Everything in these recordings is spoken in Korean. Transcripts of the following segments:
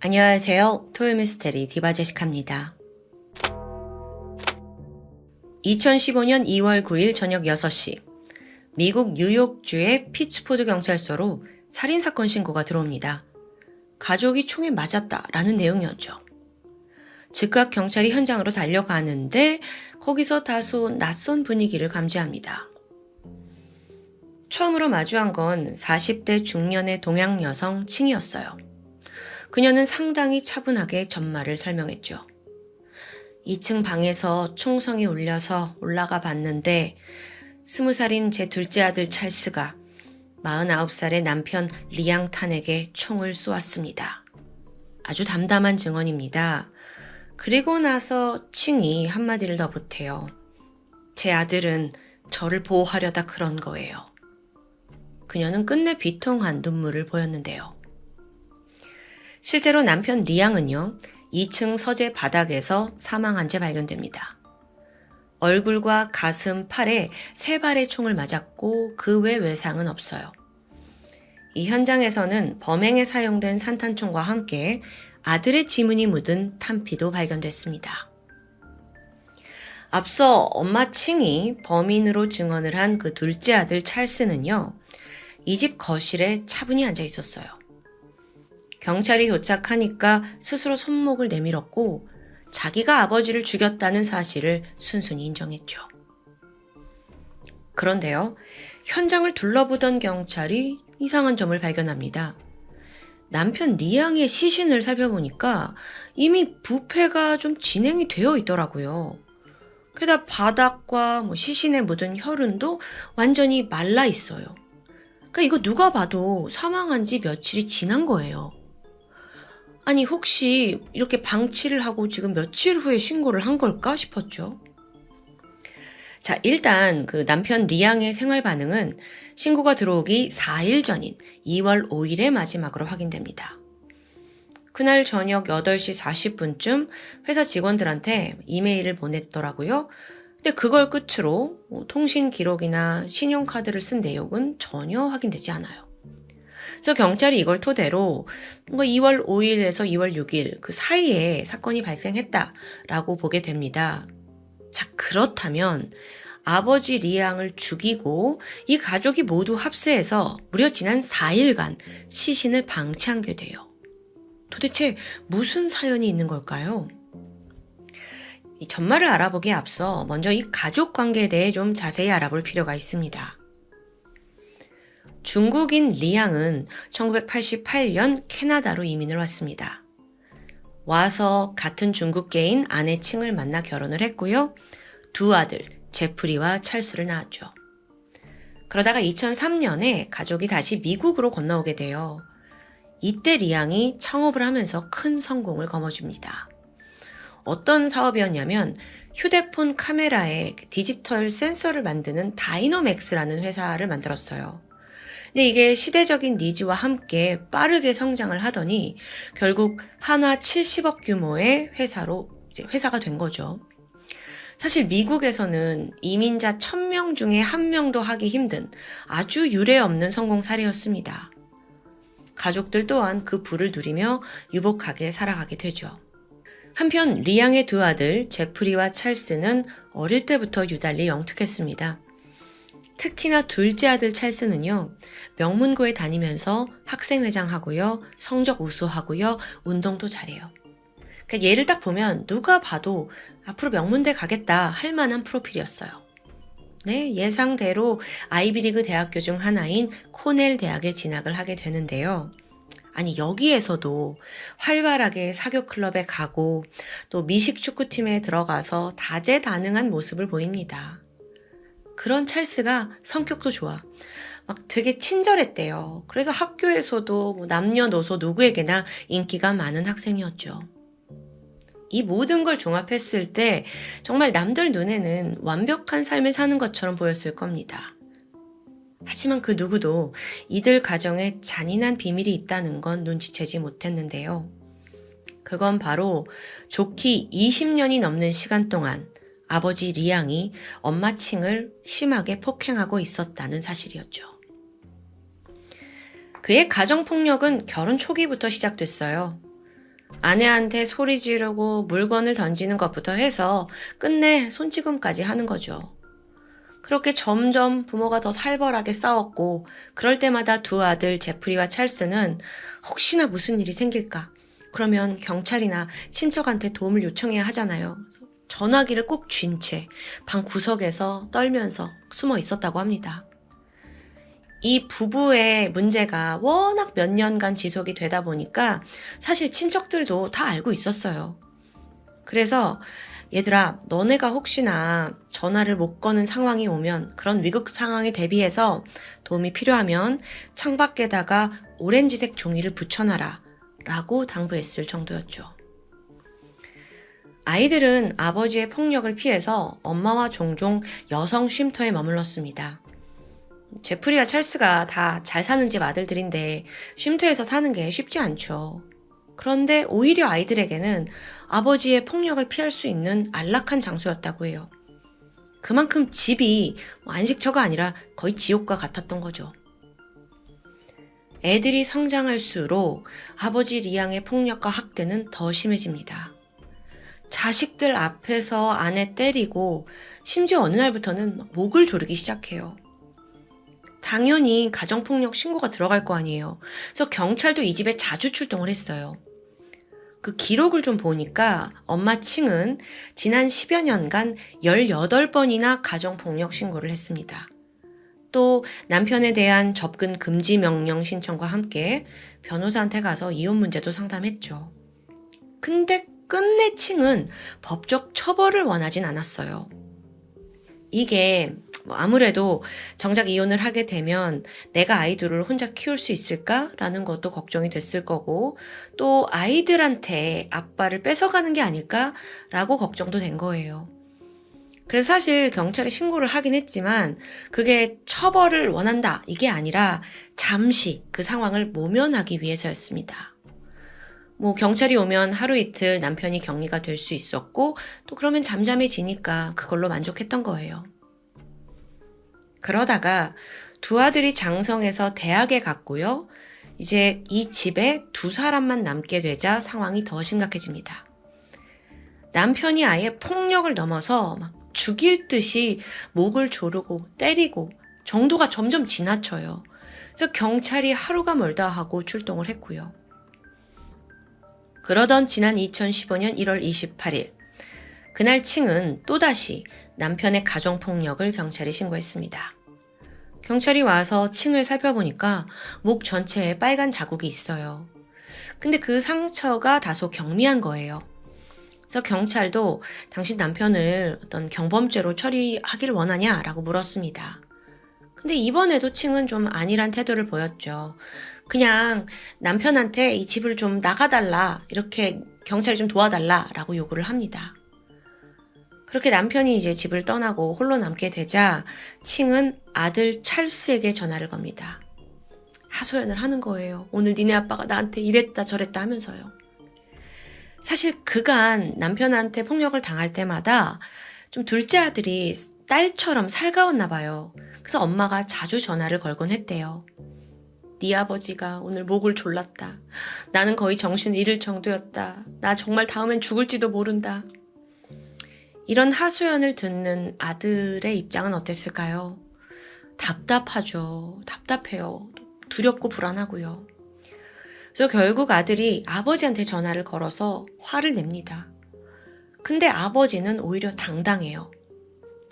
안녕하세요. 토요미스테리 디바제시카입니다. 2015년 2월 9일 저녁 6시 미국 뉴욕주의 피츠포드 경찰서로 살인사건 신고가 들어옵니다. 가족이 총에 맞았다라는 내용이었죠. 즉각 경찰이 현장으로 달려가는데 거기서 다소 낯선 분위기를 감지합니다. 처음으로 마주한 건 40대 중년의 동양 여성 칭이었어요. 그녀는 상당히 차분하게 전말을 설명했죠. 2층 방에서 총성이 울려서 올라가 봤는데 20살인 제 둘째 아들 찰스가 49살의 남편 리앙탄에게 총을 쏘았습니다. 아주 담담한 증언입니다. 그리고 나서 칭이 한마디를 더 보태요. 제 아들은 저를 보호하려다 그런 거예요. 그녀는 끝내 비통한 눈물을 보였는데요. 실제로 남편 리앙은요, 2층 서재 바닥에서 사망한 채 발견됩니다. 얼굴과 가슴, 팔에 3발의 총을 맞았고 그 외 외상은 없어요. 이 현장에서는 범행에 사용된 산탄총과 함께 아들의 지문이 묻은 탄피도 발견됐습니다. 앞서 엄마 칭이 범인으로 증언을 한 그 둘째 아들 찰스는요, 이 집 거실에 차분히 앉아 있었어요. 경찰이 도착하니까 스스로 손목을 내밀었고 자기가 아버지를 죽였다는 사실을 순순히 인정했죠. 그런데요, 현장을 둘러보던 경찰이 이상한 점을 발견합니다. 남편 리앙의 시신을 살펴보니까 이미 부패가 좀 진행이 되어 있더라고요. 게다가 바닥과 시신에 묻은 혈흔도 완전히 말라 있어요. 그러니까 이거 누가 봐도 사망한 지 며칠이 지난 거예요. 아니 혹시 이렇게 방치를 하고 지금 며칠 후에 신고를 한 걸까 싶었죠. 자, 일단 그 남편 리앙의 생활 반응은 신고가 들어오기 4일 전인 2월 5일에 마지막으로 확인됩니다. 그날 저녁 8시 40분쯤 회사 직원들한테 이메일을 보냈더라고요. 근데 그걸 끝으로 통신 기록이나 신용카드를 쓴 내용은 전혀 확인되지 않아요. 그래서 경찰이 이걸 토대로 2월 5일에서 2월 6일 그 사이에 사건이 발생했다라고 보게 됩니다. 자, 그렇다면 아버지 리앙을 죽이고 이 가족이 모두 합세해서 무려 지난 4일간 시신을 방치한 게 돼요. 도대체 무슨 사연이 있는 걸까요? 이 전말을 알아보기에 앞서 먼저 이 가족 관계에 대해 좀 자세히 알아볼 필요가 있습니다. 중국인 리앙은 1988년 캐나다로 이민을 왔습니다. 와서 같은 중국계인 아내 칭을 만나 결혼을 했고요. 2 아들 제프리와 찰스를 낳았죠. 그러다가 2003년에 가족이 다시 미국으로 건너오게 돼요. 이때 리앙이 창업을 하면서 큰 성공을 거머쥡니다. 어떤 사업이었냐면 휴대폰 카메라에 디지털 센서를 만드는 다이노맥스라는 회사를 만들었어요. 근데 이게 시대적인 니즈와 함께 빠르게 성장을 하더니 결국 한화 70억 규모의 회사가 된 거죠. 사실 미국에서는 이민자 1000명 중에 1명도 하기 힘든 아주 유례없는 성공 사례였습니다. 가족들 또한 그 부를 누리며 유복하게 살아가게 되죠. 한편 리앙의 2 아들 제프리와 찰스는 어릴 때부터 유달리 영특했습니다. 특히나 둘째 아들 찰스는요, 명문고에 다니면서 학생회장하고요, 성적 우수하고요, 운동도 잘해요. 그러니까 얘를 딱 보면 누가 봐도 앞으로 명문대 가겠다 할 만한 프로필이었어요. 네, 예상대로 아이비리그 대학교 중 하나인 코넬 대학에 진학을 하게 되는데요. 아니 여기에서도 활발하게 사교 클럽에 가고 또 미식 축구팀에 들어가서 다재다능한 모습을 보입니다. 그런 찰스가 성격도 좋아. 막 되게 친절했대요. 그래서 학교에서도 남녀노소 누구에게나 인기가 많은 학생이었죠. 이 모든 걸 종합했을 때 정말 남들 눈에는 완벽한 삶을 사는 것처럼 보였을 겁니다. 하지만 그 누구도 이들 가정에 잔인한 비밀이 있다는 건 눈치채지 못했는데요. 그건 바로 좋기 20년이 넘는 시간 동안 아버지 리앙이 엄마 칭을 심하게 폭행하고 있었다는 사실이었죠. 그의 가정폭력은 결혼 초기부터 시작됐어요. 아내한테 소리 지르고 물건을 던지는 것부터 해서 끝내 손찌검까지 하는 거죠. 그렇게 점점 부모가 더 살벌하게 싸웠고 그럴 때마다 두 아들 제프리와 찰스는 혹시나 무슨 일이 생길까? 그러면 경찰이나 친척한테 도움을 요청해야 하잖아요. 전화기를 꼭 쥔 채 방 구석에서 떨면서 숨어 있었다고 합니다. 이 부부의 문제가 워낙 몇 년간 지속이 되다 보니까 사실 친척들도 다 알고 있었어요. 그래서 얘들아, 너네가 혹시나 전화를 못 거는 상황이 오면 그런 위급 상황에 대비해서 도움이 필요하면 창밖에다가 오렌지색 종이를 붙여놔라 라고 당부했을 정도였죠. 아이들은 아버지의 폭력을 피해서 엄마와 종종 여성 쉼터에 머물렀습니다. 제프리와 찰스가 다 잘 사는 집 아들들인데 쉼터에서 사는 게 쉽지 않죠. 그런데 오히려 아이들에게는 아버지의 폭력을 피할 수 있는 안락한 장소였다고 해요. 그만큼 집이 안식처가 아니라 거의 지옥과 같았던 거죠. 애들이 성장할수록 아버지 리앙의 폭력과 학대는 더 심해집니다. 자식들 앞에서 아내 때리고 심지어 어느 날부터는 목을 조르기 시작해요. 당연히 가정폭력 신고가 들어갈 거 아니에요. 그래서 경찰도 이 집에 자주 출동을 했어요. 그 기록을 좀 보니까 엄마 칭은 지난 10여 년간 18번이나 가정폭력 신고를 했습니다. 또 남편에 대한 접근 금지 명령 신청과 함께 변호사한테 가서 이혼 문제도 상담했죠. 근데 끝내 칭은 법적 처벌을 원하진 않았어요. 이게 아무래도 정작 이혼을 하게 되면 내가 아이들을 혼자 키울 수 있을까라는 것도 걱정이 됐을 거고 또 아이들한테 아빠를 뺏어가는 게 아닐까라고 걱정도 된 거예요. 그래서 사실 경찰에 신고를 하긴 했지만 그게 처벌을 원한다 이게 아니라 잠시 그 상황을 모면하기 위해서였습니다. 경찰이 오면 하루 이틀 남편이 격리가 될 수 있었고 또 그러면 잠잠해지니까 그걸로 만족했던 거예요. 그러다가 두 아들이 장성해서 대학에 갔고요. 이제 이 집에 두 사람만 남게 되자 상황이 더 심각해집니다. 남편이 아예 폭력을 넘어서 막 죽일 듯이 목을 조르고 때리고 정도가 점점 지나쳐요. 그래서 경찰이 하루가 멀다 하고 출동을 했고요. 그러던 지난 2015년 1월 28일 그날 칭은 또다시 남편의 가정폭력을 경찰에 신고했습니다. 경찰이 와서 칭을 살펴보니까 목 전체에 빨간 자국이 있어요. 근데 그 상처가 다소 경미한 거예요. 그래서 경찰도 당신 남편을 어떤 경범죄로 처리하기를 원하냐라고 물었습니다. 근데 이번에도 칭은 좀 안일한 태도를 보였죠. 그냥 남편한테 이 집을 좀 나가달라, 이렇게 경찰이 좀 도와달라라고 요구를 합니다. 그렇게 남편이 이제 집을 떠나고 홀로 남게 되자 칭은 아들 찰스에게 전화를 겁니다. 하소연을 하는 거예요. 오늘 니네 아빠가 나한테 이랬다 저랬다 하면서요. 사실 그간 남편한테 폭력을 당할 때마다 좀 둘째 아들이 딸처럼 살가웠나 봐요. 그래서 엄마가 자주 전화를 걸곤 했대요. 네 아버지가 오늘 목을 졸랐다. 나는 거의 정신을 잃을 정도였다. 나 정말 다음엔 죽을지도 모른다. 이런 하소연을 듣는 아들의 입장은 어땠을까요? 답답하죠. 답답해요. 두렵고 불안하고요. 그래서 결국 아들이 아버지한테 전화를 걸어서 화를 냅니다. 근데 아버지는 오히려 당당해요.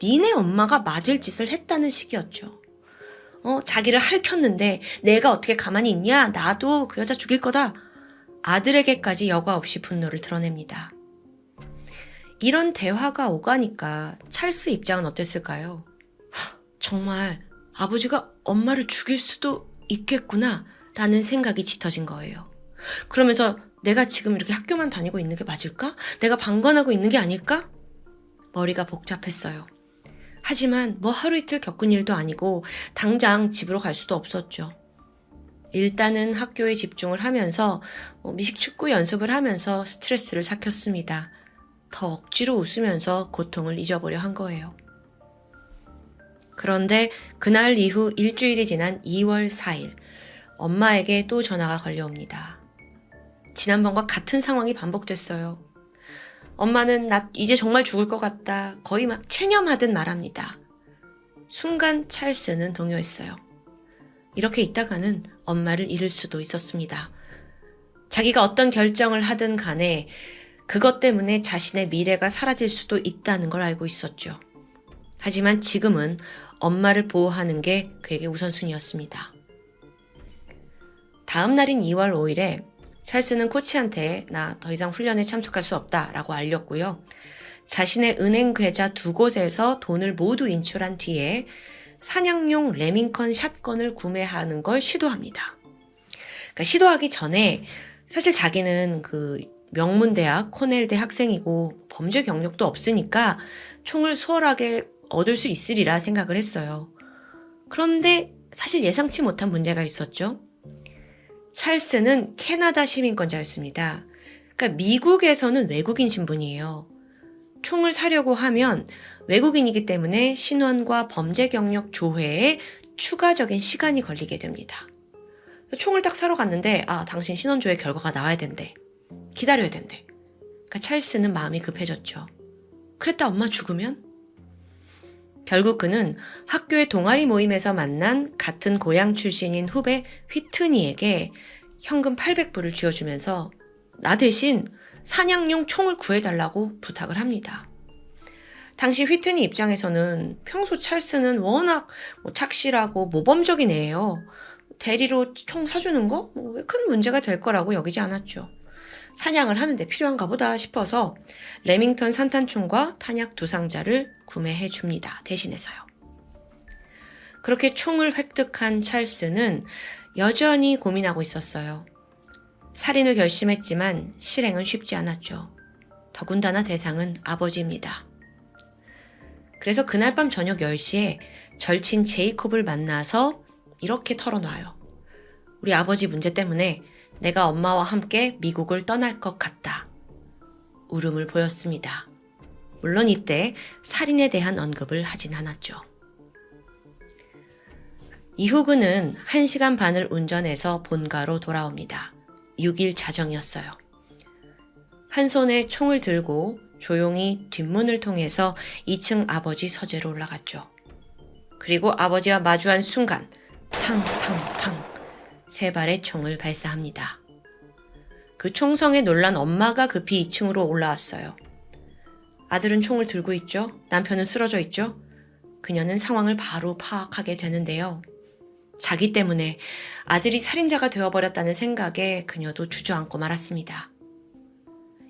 니네 엄마가 맞을 짓을 했다는 식이었죠. 자기를 핥혔는데 내가 어떻게 가만히 있냐? 나도 그 여자 죽일 거다. 아들에게까지 여과 없이 분노를 드러냅니다. 이런 대화가 오가니까 찰스 입장은 어땠을까요? 정말 아버지가 엄마를 죽일 수도 있겠구나 라는 생각이 짙어진 거예요. 그러면서 내가 지금 이렇게 학교만 다니고 있는 게 맞을까? 내가 방관하고 있는 게 아닐까? 머리가 복잡했어요. 하지만 하루 이틀 겪은 일도 아니고 당장 집으로 갈 수도 없었죠. 일단은 학교에 집중을 하면서 미식축구 연습을 하면서 스트레스를 삭혔습니다. 더 억지로 웃으면서 고통을 잊어보려 한 거예요. 그런데 그날 이후 일주일이 지난 2월 4일 엄마에게 또 전화가 걸려옵니다. 지난번과 같은 상황이 반복됐어요. 엄마는 나 이제 정말 죽을 것 같다. 거의 막 체념하듯 말합니다. 순간 찰스는 동요했어요. 이렇게 있다가는 엄마를 잃을 수도 있었습니다. 자기가 어떤 결정을 하든 간에 그것 때문에 자신의 미래가 사라질 수도 있다는 걸 알고 있었죠. 하지만 지금은 엄마를 보호하는 게 그에게 우선순위였습니다. 다음 날인 2월 5일에 찰스는 코치한테 나 더 이상 훈련에 참석할 수 없다라고 알렸고요. 자신의 은행 계좌 2곳에서 돈을 모두 인출한 뒤에 사냥용 레밍컨 샷건을 구매하는 걸 시도합니다. 그러니까 시도하기 전에 사실 자기는 그 명문대학 코넬대 학생이고 범죄 경력도 없으니까 총을 수월하게 얻을 수 있으리라 생각을 했어요. 그런데 사실 예상치 못한 문제가 있었죠. 찰스는 캐나다 시민권자였습니다. 그러니까 미국에서는 외국인 신분이에요. 총을 사려고 하면 외국인이기 때문에 신원과 범죄 경력 조회에 추가적인 시간이 걸리게 됩니다. 총을 딱 사러 갔는데 당신 신원 조회 결과가 나와야 된대. 기다려야 된대. 그러니까 찰스는 마음이 급해졌죠. 그랬다 엄마 죽으면? 결국 그는 학교의 동아리 모임에서 만난 같은 고향 출신인 후배 휘트니에게 현금 800불을 쥐어주면서 나 대신 사냥용 총을 구해달라고 부탁을 합니다. 당시 휘트니 입장에서는 평소 찰스는 워낙 착실하고 모범적인 애예요. 대리로 총 사주는 거? 큰 문제가 될 거라고 여기지 않았죠. 사냥을 하는데 필요한가 보다 싶어서 레밍턴 산탄총과 탄약 2상자를 구매해 줍니다. 대신해서요. 그렇게 총을 획득한 찰스는 여전히 고민하고 있었어요. 살인을 결심했지만 실행은 쉽지 않았죠. 더군다나 대상은 아버지입니다. 그래서 그날 밤 저녁 10시에 절친 제이콥을 만나서 이렇게 털어놔요. 우리 아버지 문제 때문에 내가 엄마와 함께 미국을 떠날 것 같다. 울음을 보였습니다. 물론 이때 살인에 대한 언급을 하진 않았죠. 이후 그는 1시간 반을 운전해서 본가로 돌아옵니다. 6일 자정이었어요. 한 손에 총을 들고 조용히 뒷문을 통해서 2층 아버지 서재로 올라갔죠. 그리고 아버지와 마주한 순간 탕탕탕 3발의 총을 발사합니다. 그 총성에 놀란 엄마가 급히 2층으로 올라왔어요. 아들은 총을 들고 있죠. 남편은 쓰러져 있죠. 그녀는 상황을 바로 파악하게 되는데요. 자기 때문에 아들이 살인자가 되어버렸다는 생각에 그녀도 주저앉고 말았습니다.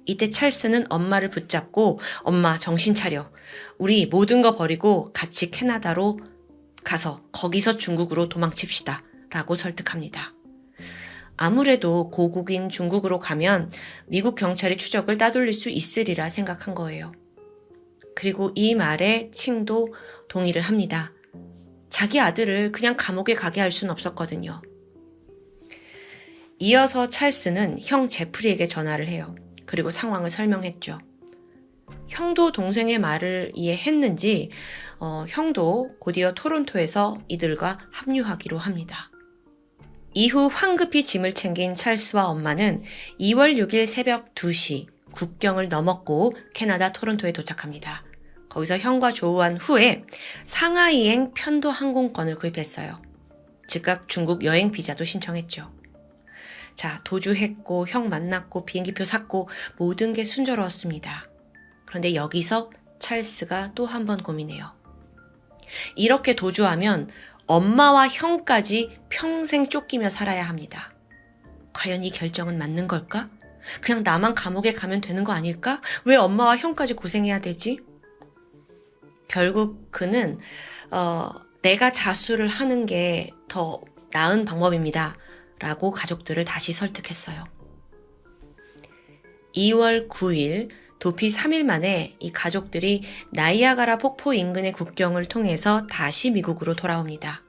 이때 찰스는 엄마를 붙잡고 엄마 정신 차려. 우리 모든 거 버리고 같이 캐나다로 가서 거기서 중국으로 도망칩시다. 라고 설득합니다. 아무래도 고국인 중국으로 가면 미국 경찰이 추적을 따돌릴 수 있으리라 생각한 거예요. 그리고 이 말에 칭도 동의를 합니다. 자기 아들을 그냥 감옥에 가게 할 수는 없었거든요. 이어서 찰스는 형 제프리에게 전화를 해요. 그리고 상황을 설명했죠. 형도 동생의 말을 이해했는지 형도 곧이어 토론토에서 이들과 합류하기로 합니다. 이후 황급히 짐을 챙긴 찰스와 엄마는 2월 6일 새벽 2시 국경을 넘었고 캐나다 토론토에 도착합니다. 거기서 형과 조우한 후에 상하이행 편도 항공권을 구입했어요. 즉각 중국 여행 비자도 신청했죠. 자, 도주했고 형 만났고 비행기표 샀고 모든 게 순조로웠습니다. 그런데 여기서 찰스가 또 한 번 고민해요. 이렇게 도주하면 엄마와 형까지 평생 쫓기며 살아야 합니다. 과연 이 결정은 맞는 걸까? 그냥 나만 감옥에 가면 되는 거 아닐까? 왜 엄마와 형까지 고생해야 되지? 결국 그는 내가 자수를 하는 게 더 나은 방법입니다. 라고 가족들을 다시 설득했어요. 2월 9일 도피 3일 만에 이 가족들이 나이아가라 폭포 인근의 국경을 통해서 다시 미국으로 돌아옵니다.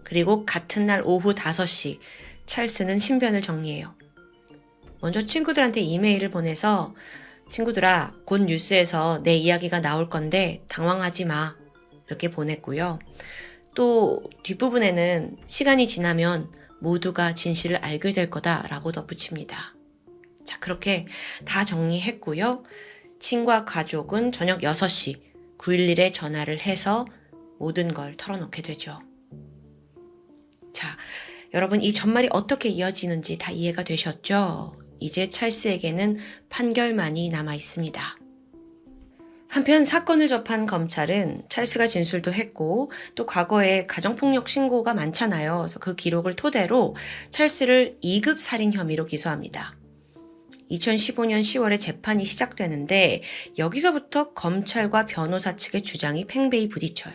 그리고 같은 날 오후 5시 찰스는 신변을 정리해요. 먼저 친구들한테 이메일을 보내서 친구들아, 곧 뉴스에서 내 이야기가 나올 건데 당황하지 마. 이렇게 보냈고요. 또 뒷부분에는 시간이 지나면 모두가 진실을 알게 될 거다라고 덧붙입니다. 자, 그렇게 다 정리했고요. 친과 가족은 저녁 6시 911에 전화를 해서 모든 걸 털어놓게 되죠. 자, 여러분 이 전말이 어떻게 이어지는지 다 이해가 되셨죠? 이제 찰스에게는 판결만이 남아 있습니다. 한편 사건을 접한 검찰은 찰스가 진술도 했고 또 과거에 가정폭력 신고가 많잖아요. 그래서 그 기록을 토대로 찰스를 2급 살인 혐의로 기소합니다. 2015년 10월에 재판이 시작되는데 여기서부터 검찰과 변호사 측의 주장이 팽배히 부딪혀요.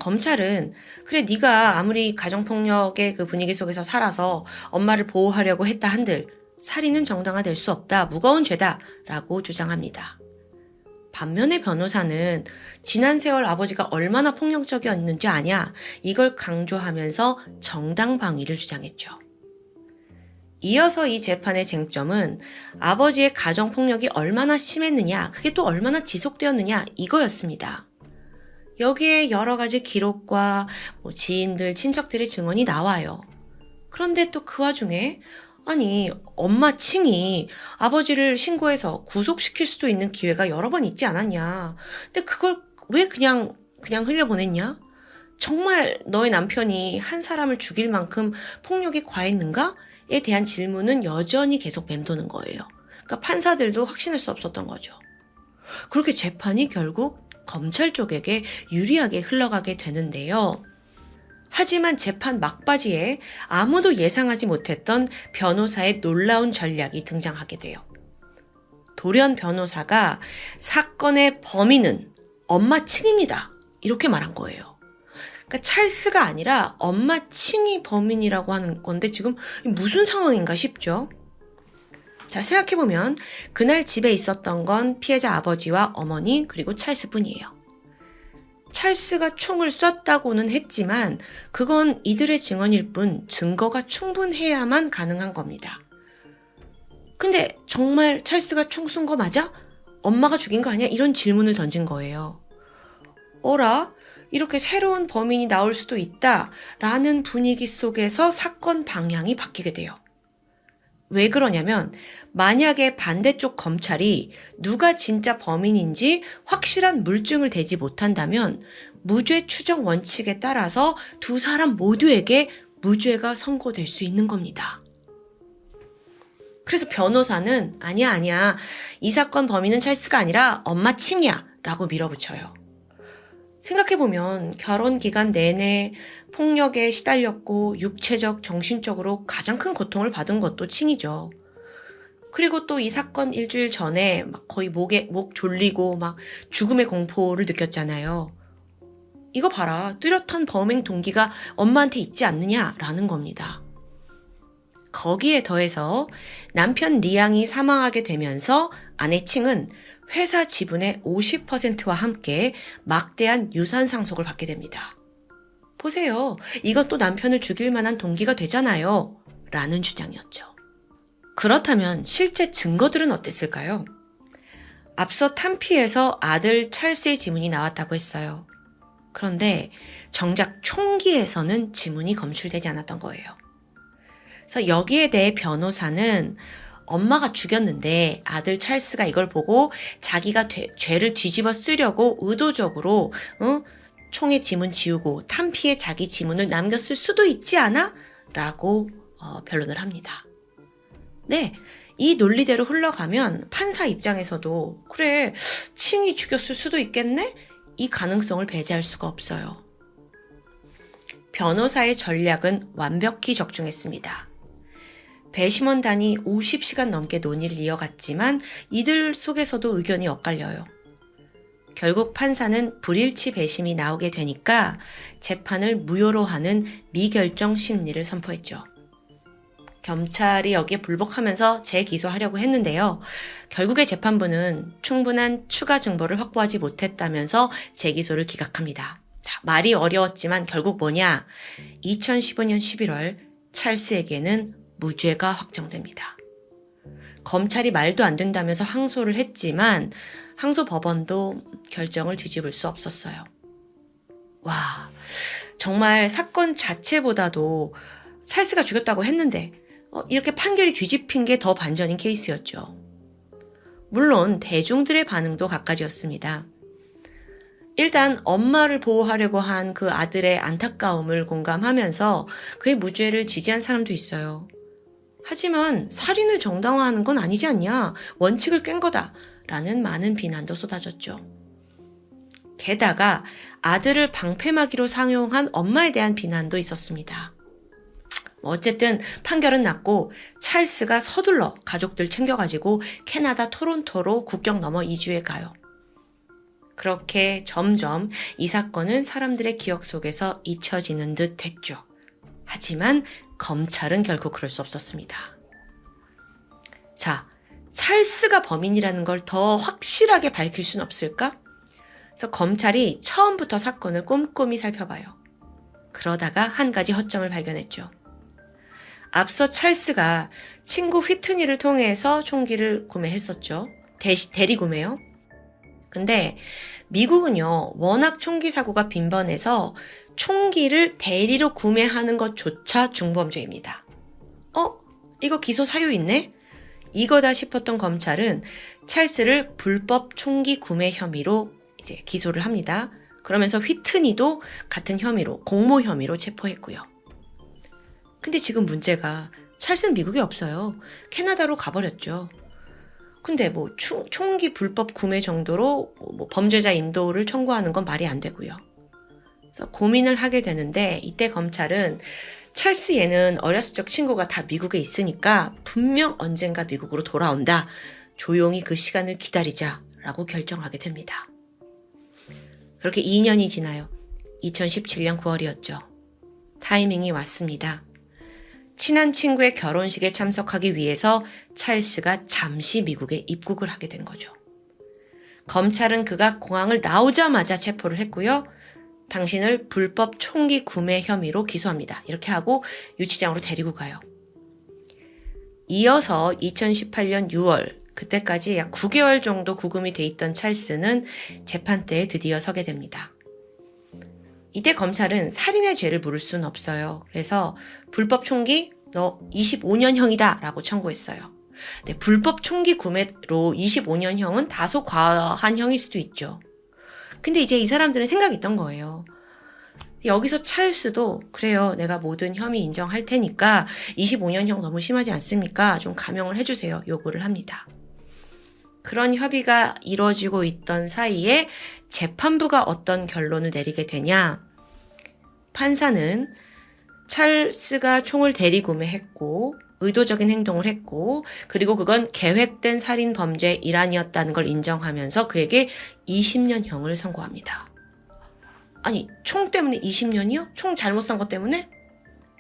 검찰은 그래 네가 아무리 가정폭력의 그 분위기 속에서 살아서 엄마를 보호하려고 했다 한들 살인은 정당화될 수 없다. 무거운 죄다. 라고 주장합니다. 반면에 변호사는 지난 세월 아버지가 얼마나 폭력적이었는지 아냐 이걸 강조하면서 정당방위를 주장했죠. 이어서 이 재판의 쟁점은 아버지의 가정폭력이 얼마나 심했느냐 그게 또 얼마나 지속되었느냐 이거였습니다. 여기에 여러 가지 기록과 지인들, 친척들의 증언이 나와요. 그런데 또 그 와중에 아니 엄마 칭이 아버지를 신고해서 구속시킬 수도 있는 기회가 여러 번 있지 않았냐. 근데 그걸 왜 그냥 흘려보냈냐? 정말 너의 남편이 한 사람을 죽일 만큼 폭력이 과했는가?에 대한 질문은 여전히 계속 맴도는 거예요. 그러니까 판사들도 확신할 수 없었던 거죠. 그렇게 재판이 결국 검찰 쪽에게 유리하게 흘러가게 되는데요. 하지만 재판 막바지에 아무도 예상하지 못했던 변호사의 놀라운 전략이 등장하게 돼요. 돌연 변호사가 사건의 범인은 엄마 칭입니다. 이렇게 말한 거예요. 그러니까 찰스가 아니라 엄마 칭이 범인이라고 하는 건데 지금 무슨 상황인가 싶죠? 자, 생각해보면 그날 집에 있었던 건 피해자 아버지와 어머니 그리고 찰스뿐이에요. 찰스가 총을 쐈다고는 했지만 그건 이들의 증언일 뿐 증거가 충분해야만 가능한 겁니다. 근데 정말 찰스가 총 쏜 거 맞아? 엄마가 죽인 거 아니야? 이런 질문을 던진 거예요. 어라? 이렇게 새로운 범인이 나올 수도 있다라는 분위기 속에서 사건 방향이 바뀌게 돼요. 왜 그러냐면 만약에 반대쪽 검찰이 누가 진짜 범인인지 확실한 물증을 대지 못한다면 무죄 추정 원칙에 따라서 두 사람 모두에게 무죄가 선고될 수 있는 겁니다. 그래서 변호사는 아니야. 이 사건 범인은 찰스가 아니라 엄마 칭이야 라고 밀어붙여요. 생각해보면 결혼 기간 내내 폭력에 시달렸고 육체적, 정신적으로 가장 큰 고통을 받은 것도 칭이죠. 그리고 또 이 사건 일주일 전에 막 거의 목 졸리고 막 죽음의 공포를 느꼈잖아요. 이거 봐라. 뚜렷한 범행 동기가 엄마한테 있지 않느냐라는 겁니다. 거기에 더해서 남편 리앙이 사망하게 되면서 아내 칭은 회사 지분의 50%와 함께 막대한 유산 상속을 받게 됩니다. 보세요. 이것도 남편을 죽일 만한 동기가 되잖아요. 라는 주장이었죠. 그렇다면 실제 증거들은 어땠을까요? 앞서 탄피에서 아들 찰스의 지문이 나왔다고 했어요. 그런데 정작 총기에서는 지문이 검출되지 않았던 거예요. 그래서 여기에 대해 변호사는 엄마가 죽였는데 아들 찰스가 이걸 보고 자기가 죄를 뒤집어 쓰려고 의도적으로 총의 지문 지우고 탄피에 자기 지문을 남겼을 수도 있지 않아? 라고 변론을 합니다. 네, 이 논리대로 흘러가면 판사 입장에서도 그래, 칭이 죽였을 수도 있겠네? 이 가능성을 배제할 수가 없어요. 변호사의 전략은 완벽히 적중했습니다. 배심원단이 50시간 넘게 논의를 이어갔지만 이들 속에서도 의견이 엇갈려요. 결국 판사는 불일치 배심이 나오게 되니까 재판을 무효로 하는 미결정 심리를 선포했죠. 검찰이 여기에 불복하면서 재기소하려고 했는데요. 결국에 재판부는 충분한 추가 증거를 확보하지 못했다면서 재기소를 기각합니다. 자, 말이 어려웠지만 결국 뭐냐? 2015년 11월 찰스에게는 무죄가 확정됩니다. 검찰이 말도 안 된다면서 항소를 했지만 항소법원도 결정을 뒤집을 수 없었어요. 와, 정말 사건 자체보다도 찰스가 죽였다고 했는데 이렇게 판결이 뒤집힌 게 더 반전인 케이스였죠. 물론 대중들의 반응도 갖가지였습니다. 일단 엄마를 보호하려고 한 그 아들의 안타까움을 공감하면서 그의 무죄를 지지한 사람도 있어요. 하지만 살인을 정당화하는 건 아니지 않냐? 원칙을 깬 거다. 라는 많은 비난도 쏟아졌죠. 게다가 아들을 방패막이로 상용한 엄마에 대한 비난도 있었습니다. 어쨌든 판결은 났고 찰스가 서둘러 가족들 챙겨가지고 캐나다 토론토로 국경 넘어 이주해 가요. 그렇게 점점 이 사건은 사람들의 기억 속에서 잊혀지는 듯 했죠. 하지만 검찰은 결코 그럴 수 없었습니다. 자, 찰스가 범인이라는 걸 더 확실하게 밝힐 순 없을까? 그래서 검찰이 처음부터 사건을 꼼꼼히 살펴봐요. 그러다가 한 가지 허점을 발견했죠. 앞서 찰스가 친구 휘트니를 통해서 총기를 구매했었죠. 대리 구매요. 근데 미국은요, 워낙 총기 사고가 빈번해서 총기를 대리로 구매하는 것조차 중범죄입니다. 이거 기소 사유 있네? 이거다 싶었던 검찰은 찰스를 불법 총기 구매 혐의로 이제 기소를 합니다. 그러면서 휘트니도 같은 혐의로, 공모 혐의로 체포했고요. 근데 지금 문제가 찰스는 미국에 없어요. 캐나다로 가버렸죠. 근데 총기 불법 구매 정도로 범죄자 인도를 청구하는 건 말이 안 되고요. 그래서 고민을 하게 되는데 이때 검찰은 찰스 얘는 어렸을 적 친구가 다 미국에 있으니까 분명 언젠가 미국으로 돌아온다. 조용히 그 시간을 기다리자라고 결정하게 됩니다. 그렇게 2년이 지나요. 2017년 9월이었죠. 타이밍이 왔습니다. 친한 친구의 결혼식에 참석하기 위해서 찰스가 잠시 미국에 입국을 하게 된 거죠. 검찰은 그가 공항을 나오자마자 체포를 했고요. 당신을 불법 총기 구매 혐의로 기소합니다. 이렇게 하고 유치장으로 데리고 가요. 이어서 2018년 6월, 그때까지 약 9개월 정도 구금이 돼 있던 찰스는 재판대에 드디어 서게 됩니다. 이때 검찰은 살인의 죄를 물을 수는 없어요. 그래서 불법 총기 너 25년형이다 라고 청구했어요. 네, 불법 총기 구매로 25년형은 다소 과한 형일 수도 있죠. 근데 이제 이 사람들은 생각이 있던 거예요. 여기서 찰스도 그래요. 내가 모든 혐의 인정할 테니까 25년형 너무 심하지 않습니까? 좀 감형을 해주세요. 요구를 합니다. 그런 협의가 이루어지고 있던 사이에 재판부가 어떤 결론을 내리게 되냐? 판사는 찰스가 총을 대리구매했고 의도적인 행동을 했고 그리고 그건 계획된 살인 범죄의 일환이었다는 걸 인정하면서 그에게 20년형을 선고합니다. 아니, 총 때문에 20년이요? 총 잘못 산 것 때문에?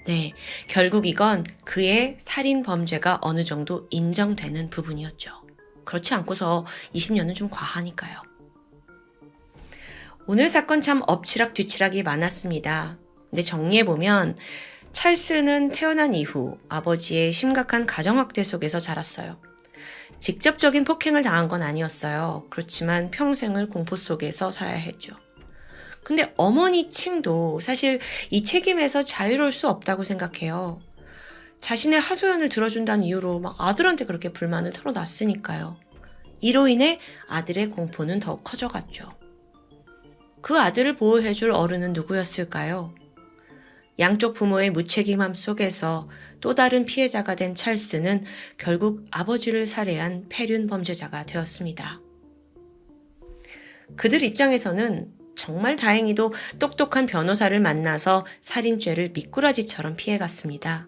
네, 결국 이건 그의 살인 범죄가 어느 정도 인정되는 부분이었죠. 그렇지 않고서 20년은 좀 과하니까요. 오늘 사건 참 엎치락 뒤치락이 많았습니다. 근데 정리해보면 찰스는 태어난 이후 아버지의 심각한 가정학대 속에서 자랐어요. 직접적인 폭행을 당한 건 아니었어요. 그렇지만 평생을 공포 속에서 살아야 했죠. 근데 어머니 칭도 사실 이 책임에서 자유로울 수 없다고 생각해요. 자신의 하소연을 들어준다는 이유로 막 아들한테 그렇게 불만을 털어놨으니까요. 이로 인해 아들의 공포는 더욱 커져갔죠. 그 아들을 보호해줄 어른은 누구였을까요? 양쪽 부모의 무책임함 속에서 또 다른 피해자가 된 찰스는 결국 아버지를 살해한 폐륜 범죄자가 되었습니다. 그들 입장에서는 정말 다행히도 똑똑한 변호사를 만나서 살인죄를 미꾸라지처럼 피해갔습니다.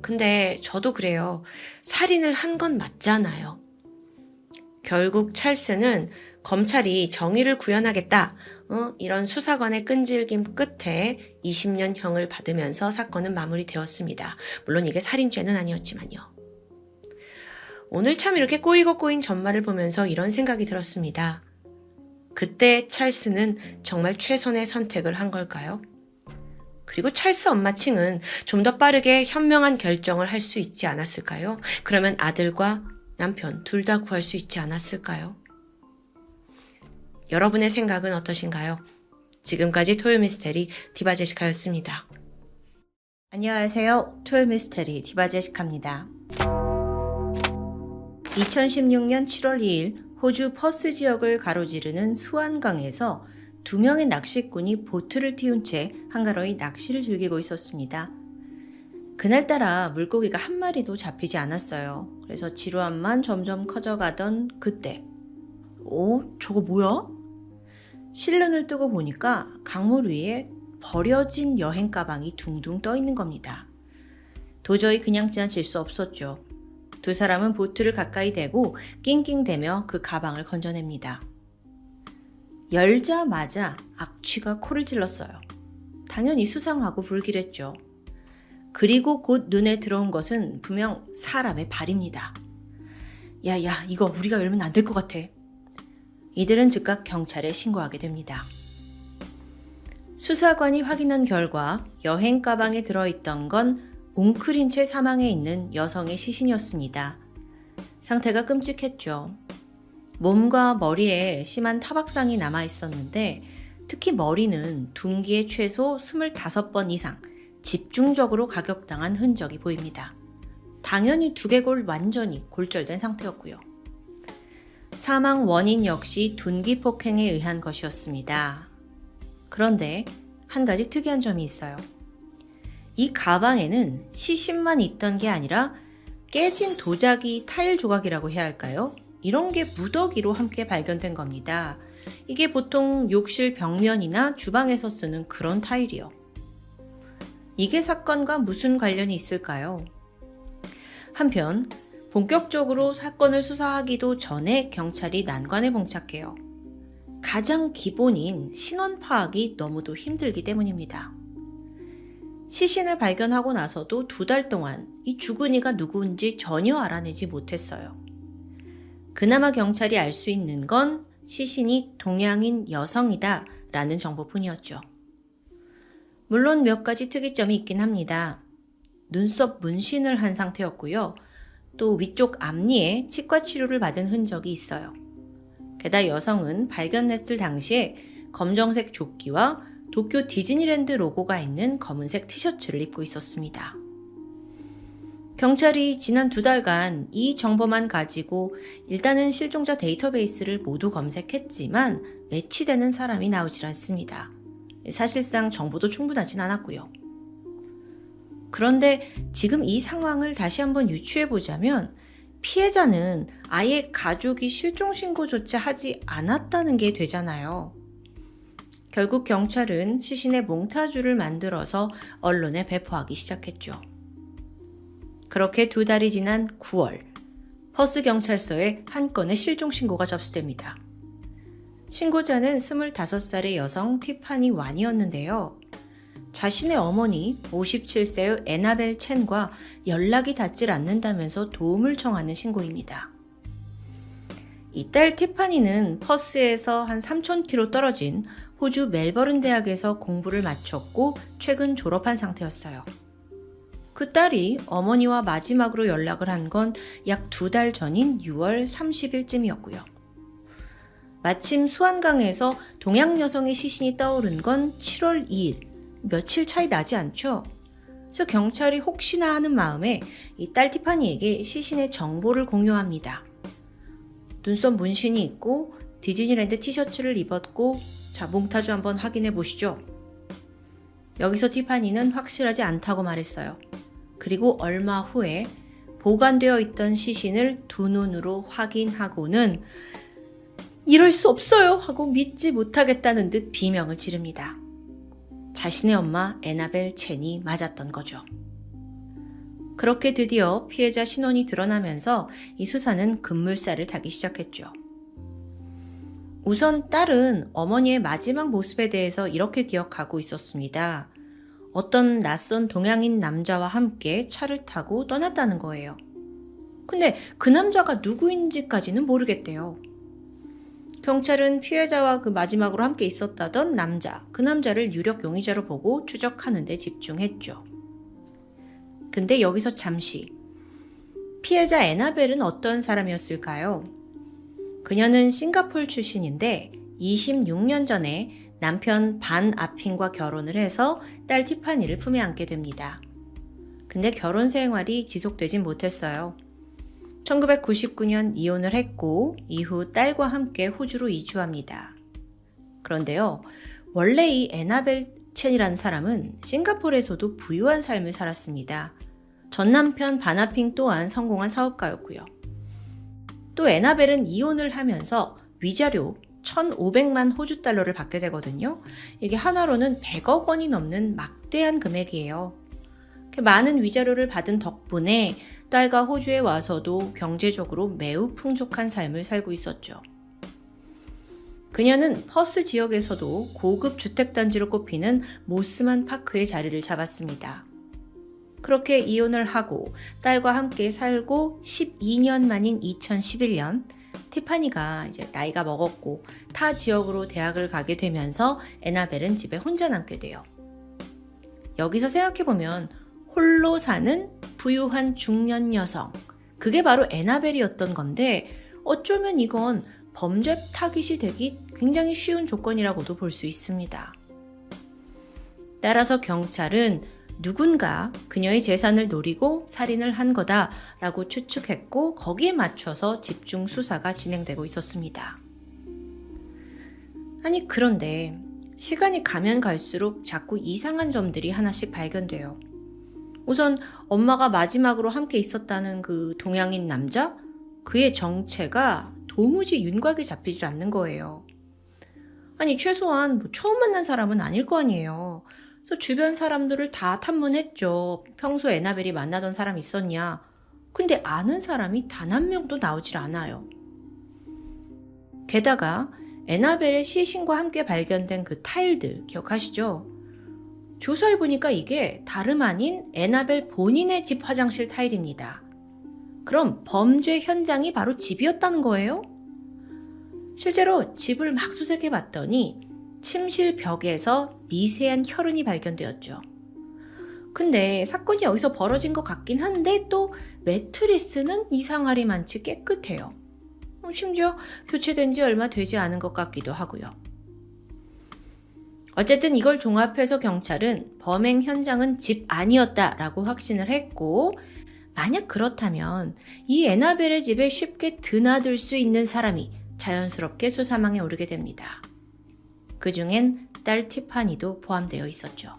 근데 저도 그래요. 살인을 한 건 맞잖아요. 결국 찰스는 검찰이 정의를 구현하겠다, 이런 수사관의 끈질김 끝에 20년형을 받으면서 사건은 마무리되었습니다. 물론 이게 살인죄는 아니었지만요. 오늘 참 이렇게 꼬이고 꼬인 전말을 보면서 이런 생각이 들었습니다. 그때 찰스는 정말 최선의 선택을 한 걸까요? 그리고 찰스 엄마 칭은 좀 더 빠르게 현명한 결정을 할 수 있지 않았을까요? 그러면 아들과 남편 둘 다 구할 수 있지 않았을까요? 여러분의 생각은 어떠신가요? 지금까지 토요미스테리 디바제시카였습니다. 안녕하세요. 토요 미스터리 디바제시카입니다. 2016년 7월 2일 호주 퍼스 지역을 가로지르는 수안강에서 2명의 낚시꾼이 보트를 틔운 채 한가로이 낚시를 즐기고 있었습니다. 그날따라 물고기가 한 마리도 잡히지 않았어요. 그래서 지루함만 점점 커져가던 그때, 저거 뭐야? 실눈을 뜨고 보니까 강물 위에 버려진 여행 가방이 둥둥 떠 있는 겁니다. 도저히 그냥 지나칠 수 없었죠. 두 사람은 보트를 가까이 대고 낑낑대며 그 가방을 건져냅니다. 열자마자 악취가 코를 찔렀어요. 당연히 수상하고 불길했죠. 그리고 곧 눈에 들어온 것은 분명 사람의 발입니다. 야, 이거 우리가 열면 안 될 것 같아. 이들은 즉각 경찰에 신고하게 됩니다. 수사관이 확인한 결과 여행 가방에 들어있던 건 웅크린 채 사망해 있는 여성의 시신이었습니다. 상태가 끔찍했죠. 몸과 머리에 심한 타박상이 남아 있었는데 특히 머리는 둔기에 최소 25번 이상 집중적으로 가격당한 흔적이 보입니다. 당연히 두개골 완전히 골절된 상태였고요. 사망 원인 역시 둔기 폭행에 의한 것이었습니다. 그런데 한 가지 특이한 점이 있어요. 이 가방에는 시신만 있던 게 아니라 깨진 도자기 타일 조각이라고 해야 할까요? 이런 게 무더기로 함께 발견된 겁니다. 이게 보통 욕실 벽면이나 주방에서 쓰는 그런 타일이요. 이게 사건과 무슨 관련이 있을까요? 한편 본격적으로 사건을 수사하기도 전에 경찰이 난관에 봉착해요. 가장 기본인 신원 파악이 너무도 힘들기 때문입니다. 시신을 발견하고 나서도 2달 동안 이 죽은 이가 누구인지 전혀 알아내지 못했어요. 그나마 경찰이 알 수 있는 건 시신이 동양인 여성이다 라는 정보뿐이었죠. 물론 몇 가지 특이점이 있긴 합니다. 눈썹 문신을 한 상태였고요. 또 위쪽 앞니에 치과 치료를 받은 흔적이 있어요. 게다가 여성은 발견했을 당시에 검정색 조끼와 도쿄 디즈니랜드 로고가 있는 검은색 티셔츠를 입고 있었습니다. 경찰이 지난 2달간 이 정보만 가지고 일단은 실종자 데이터베이스를 모두 검색했지만 매치되는 사람이 나오질 않습니다. 사실상 정보도 충분하진 않았고요. 그런데 지금 이 상황을 다시 한번 유추해보자면 피해자는 아예 가족이 실종신고조차 하지 않았다는 게 되잖아요. 결국 경찰은 시신의 몽타주를 만들어서 언론에 배포하기 시작했죠. 그렇게 2달이 지난 9월, 퍼스 경찰서에 한 건의 실종신고가 접수됩니다. 신고자는 25살의 여성 티파니 완이었는데요. 자신의 어머니 57세의 애나벨 첸과 연락이 닿질 않는다면서 도움을 청하는 신고입니다. 이 딸 티파니는 퍼스에서 한 3,000km 떨어진 호주 멜버른 대학에서 공부를 마쳤고 최근 졸업한 상태였어요. 그 딸이 어머니와 마지막으로 연락을 한 건 약 2달 전인 6월 30일쯤이었고요. 마침 수안강에서 동양 여성의 시신이 떠오른 건 7월 2일, 며칠 차이 나지 않죠? 그래서 경찰이 혹시나 하는 마음에 이 딸 티파니에게 시신의 정보를 공유합니다. 눈썹 문신이 있고 디즈니랜드 티셔츠를 입었고 자, 몽타주 한번 확인해 보시죠. 여기서 티파니는 확실하지 않다고 말했어요. 그리고 얼마 후에 보관되어 있던 시신을 두 눈으로 확인하고는 이럴 수 없어요 하고 믿지 못하겠다는 듯 비명을 지릅니다. 자신의 엄마 애나벨 첸이 맞았던 거죠. 그렇게 드디어 피해자 신원이 드러나면서 이 수사는 급물살을 타기 시작했죠. 우선 딸은 어머니의 마지막 모습에 대해서 이렇게 기억하고 있었습니다. 어떤 낯선 동양인 남자와 함께 차를 타고 떠났다는 거예요. 근데 그 남자가 누구인지까지는 모르겠대요. 경찰은 피해자와 그 마지막으로 함께 있었다던 남자, 그 남자를 유력 용의자로 보고 추적하는 데 집중했죠. 근데 여기서 잠시, 피해자 애나벨은 어떤 사람이었을까요? 그녀는 싱가포르 출신인데 26년 전에 남편 반 아핀과 결혼을 해서 딸 티파니를 품에 안게 됩니다. 근데 결혼 생활이 지속되진 못했어요. 1999년 이혼을 했고 이후 딸과 함께 호주로 이주합니다. 그런데요, 원래 이 애나벨 첸이라는 사람은 싱가포르에서도 부유한 삶을 살았습니다. 전 남편 바나핑 또한 성공한 사업가였고요. 또 애나벨은 이혼을 하면서 위자료 1,500만 호주 달러를 받게 되거든요. 이게 하나로는 100억 원이 넘는 막대한 금액이에요. 많은 위자료를 받은 덕분에 딸과 호주에 와서도 경제적으로 매우 풍족한 삶을 살고 있었죠. 그녀는 퍼스 지역에서도 고급 주택단지로 꼽히는 모스만 파크에 자리를 잡았습니다. 그렇게 이혼을 하고 딸과 함께 살고 12년 만인 2011년 티파니가 이제 나이가 먹었고 타 지역으로 대학을 가게 되면서 애나벨은 집에 혼자 남게 돼요. 여기서 생각해보면 홀로 사는 부유한 중년 여성, 그게 바로 애나벨이었던 건데 어쩌면 이건 범죄 타깃이 되기 굉장히 쉬운 조건이라고도 볼 수 있습니다. 따라서 경찰은 누군가 그녀의 재산을 노리고 살인을 한 거다라고 추측했고 거기에 맞춰서 집중 수사가 진행되고 있었습니다. 아니 그런데 시간이 가면 갈수록 자꾸 이상한 점들이 하나씩 발견돼요. 우선 엄마가 마지막으로 함께 있었다는 그 동양인 남자? 그의 정체가 도무지 윤곽에 잡히질 않는 거예요. 아니 최소한 처음 만난 사람은 아닐 거 아니에요. 그래서 주변 사람들을 다 탐문했죠. 평소 애나벨이 만나던 사람 있었냐? 근데 아는 사람이 단 한 명도 나오질 않아요. 게다가 애나벨의 시신과 함께 발견된 그 타일들 기억하시죠? 조사해보니까 이게 다름 아닌 애나벨 본인의 집 화장실 타일입니다. 그럼 범죄 현장이 바로 집이었다는 거예요? 실제로 집을 막 수색해봤더니 침실 벽에서 미세한 혈흔이 발견되었죠. 근데 사건이 여기서 벌어진 것 같긴 한데 또 매트리스는 이상하리만치 깨끗해요. 심지어 교체된 지 얼마 되지 않은 것 같기도 하고요. 어쨌든 이걸 종합해서 경찰은 범행 현장은 집 아니었다라고 확신을 했고 만약 그렇다면 이 애나벨의 집에 쉽게 드나들 수 있는 사람이 자연스럽게 수사망에 오르게 됩니다. 그중엔 딸 티파니도 포함되어 있었죠.